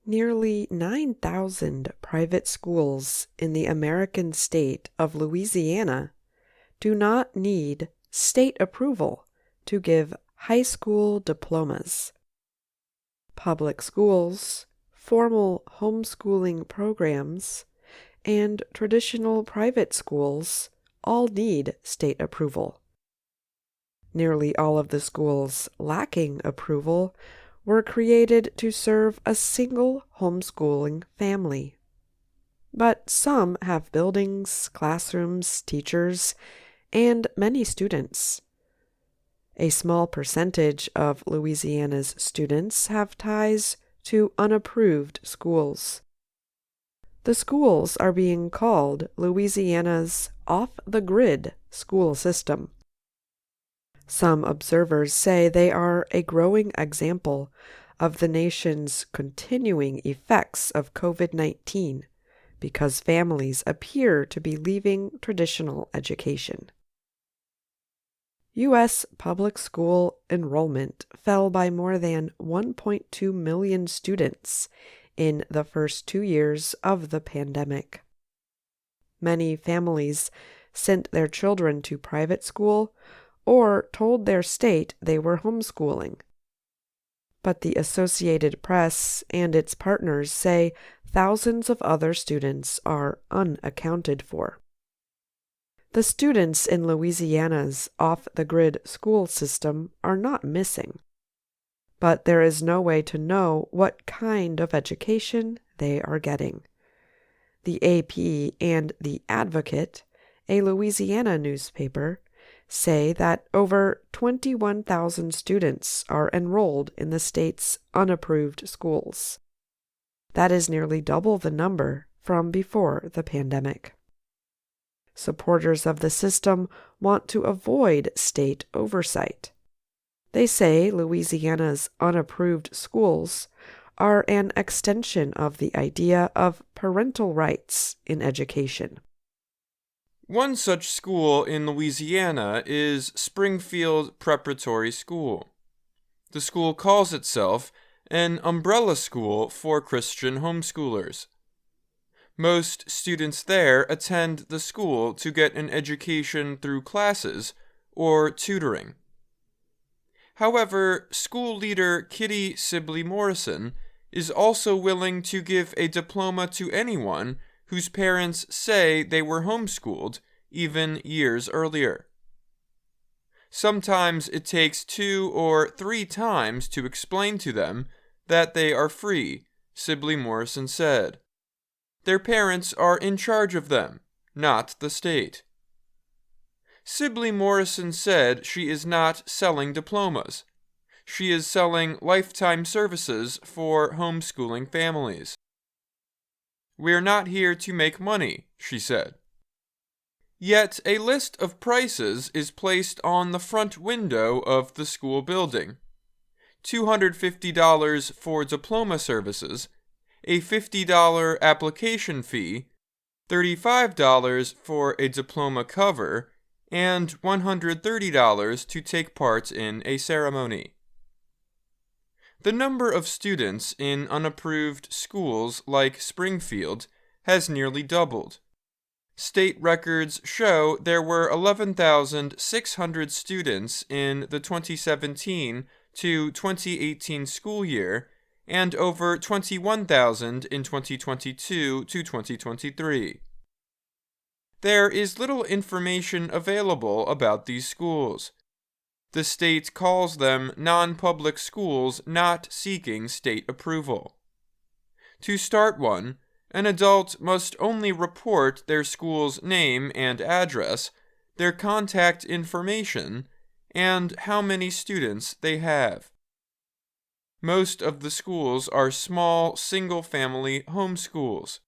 Nearly 9,000 private schools in the American state of Louisiana do not need state approval to give high school diplomas. Public schools, formal homeschooling programs, and traditional private schools all need state approval. Nearly all of the schools lacking approval were created to serve a single homeschooling family. But some have buildings, classrooms, teachers, and many students. A small percentage of Louisiana's students have ties to unapproved schools. The schools are being called Louisiana's off-the-grid school system. Some observers say they are a growing example of the nation's continuing effects of COVID-19 because families appear to be leaving traditional education. U.S. public school enrollment fell by more than 1.2 million students in the first 2 years of the pandemic. Many families sent their children to private school or told their state they were homeschooling. But the Associated Press and its partners say thousands of other students are unaccounted for. The students in Louisiana's off-the-grid school system are not missing, but there is no way to know what kind of education they are getting. The AP and The Advocate, a Louisiana newspaper, say that over 21,000 students are enrolled in the state's unapproved schools. That is nearly double the number from before the pandemic. Supporters of the system want to avoid state oversight. They say Louisiana's unapproved schools are an extension of the idea of parental rights in education. One such school in Louisiana is Springfield Preparatory School. The school calls itself an umbrella school for Christian homeschoolers. Most students there attend the school to get an education through classes or tutoring. However, school leader Kitty Sibley Morrison is also willing to give a diploma to anyone whose parents say they were homeschooled even years earlier. Sometimes it takes 2 or 3 times to explain to them that they are free, Sibley Morrison said. Their parents are in charge of them, not the state. Sibley Morrison said she is not selling diplomas. She is selling lifetime services for homeschooling families. "We're not here to make money," she said. Yet a list of prices is placed on the front window of the school building. $250 for diploma services, a $50 application fee, $35 for a diploma cover, and $130 to take part in a ceremony. The number of students in unapproved schools like Springfield has nearly doubled. State records show there were 11,600 students in the 2017 to 2018 school year and over 21,000 in 2022 to 2023. There is little information available about these schools. The state calls them non-public schools not seeking state approval. To start one, an adult must only report their school's name and address, their contact information, and how many students they have. Most of the schools are small, single-family homeschools.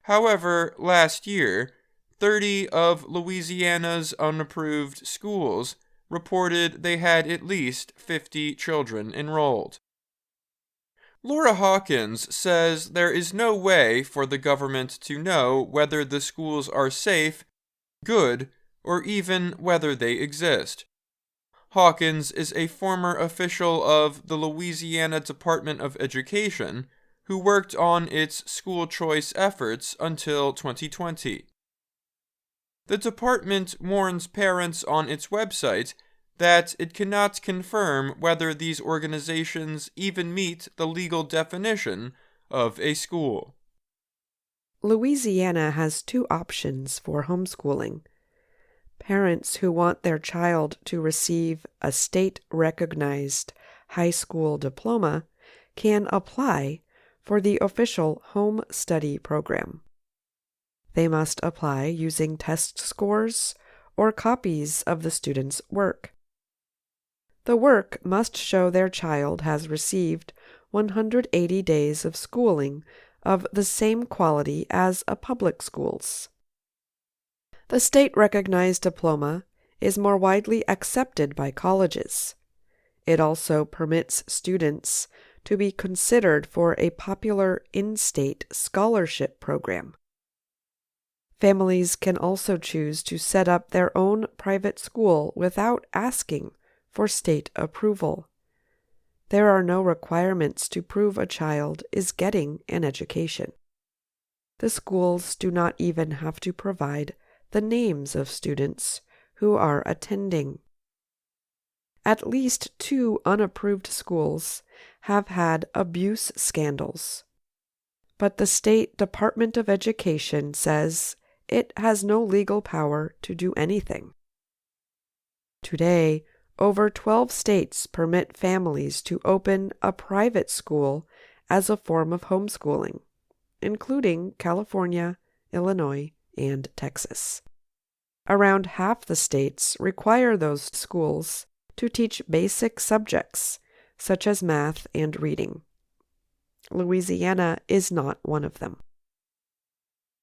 However, last year, 30 of Louisiana's unapproved schools reported they had at least 50 children enrolled. Laura Hawkins says there is no way for the government to know whether the schools are safe, good, or even whether they exist. Hawkins is a former official of the Louisiana Department of Education, who worked on its school choice efforts until 2020. The department warns parents on its website that it cannot confirm whether these organizations even meet the legal definition of a school. Louisiana has two options for homeschooling. Parents who want their child to receive a state-recognized high school diploma can apply for the official home study program. They must apply using test scores or copies of the student's work. The work must show their child has received 180 days of schooling of the same quality as a public school's. The state-recognized diploma is more widely accepted by colleges. It also permits students to be considered for a popular in-state scholarship program. Families can also choose to set up their own private school without asking for state approval. There are no requirements to prove a child is getting an education. The schools do not even have to provide the names of students who are attending. At least 2 unapproved schools have had abuse scandals, but the State Department of Education says it has no legal power to do anything. Today, over 12 states permit families to open a private school as a form of homeschooling, including California, Illinois, and Texas. Around half the states require those schools to teach basic subjects such as math and reading. Louisiana is not one of them.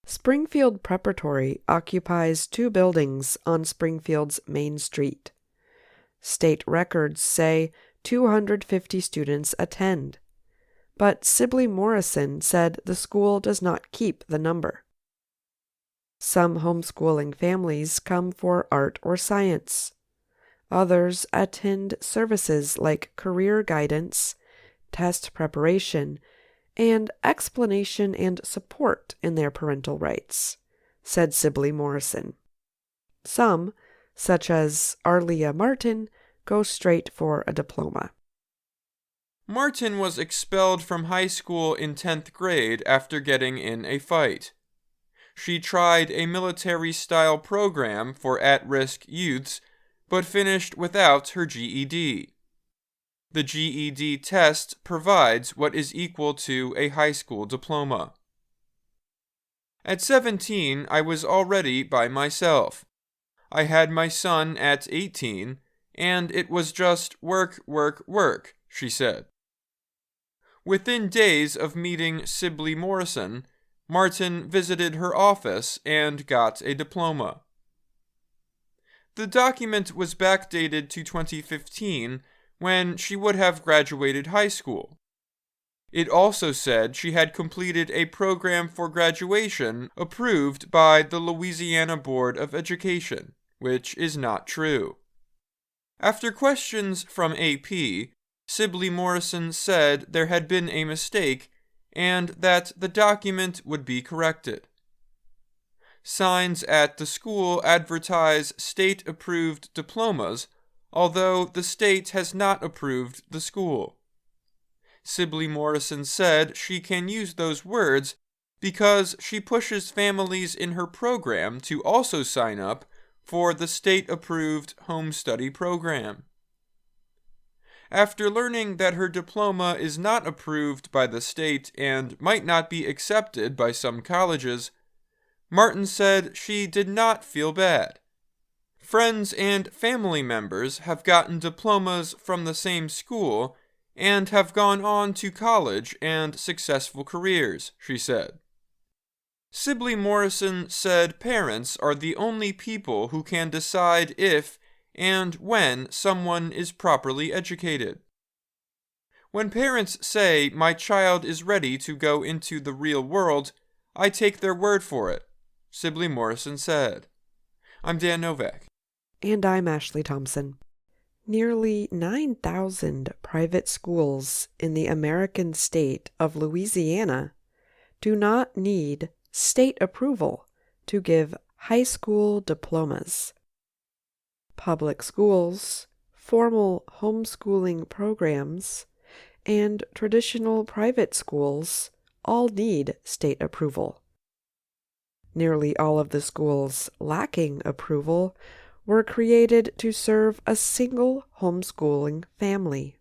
Springfield Preparatory occupies 2 buildings on Springfield's Main Street. State records say 250 students attend, but Sibley Morrison said the school does not keep the number. Some homeschooling families come for art or science. Others attend services like career guidance, test preparation, and explanation and support in their parental rights, said Sibley Morrison. Some, such as Arlia Martin, go straight for a diploma. Martin was expelled from high school in 10th grade after getting in a fight. She tried a military-style program for at-risk youths, but finished without her GED. The GED test provides what is equal to a high school diploma. At 17, I was already by myself. I had my son at 18, and it was just work, work, work, she said. Within days of meeting Sibley Morrison, Martin visited her office and got a diploma. The document was backdated to 2015, when she would have graduated high school. It also said she had completed a program for graduation approved by the Louisiana Board of Education, which is not true. After questions from AP, Sibley Morrison said there had been a mistake and that the document would be corrected. Signs at the school advertise state-approved diplomas, although the state has not approved the school. Sibley Morrison said she can use those words because she pushes families in her program to also sign up for the state-approved home study program. After learning that her diploma is not approved by the state and might not be accepted by some colleges, Martin said she did not feel bad. Friends and family members have gotten diplomas from the same school and have gone on to college and successful careers, she said. Sibley Morrison said parents are the only people who can decide if and when someone is properly educated. When parents say my child is ready to go into the real world, I take their word for it, Sibley Morrison said. I'm Dan Novak. And I'm Ashley Thompson. Nearly 9,000 private schools in the American state of Louisiana do not need state approval to give high school diplomas. Public schools, formal homeschooling programs, and traditional private schools all need state approval. Nearly all of the schools lacking approval were created to serve a single homeschooling family.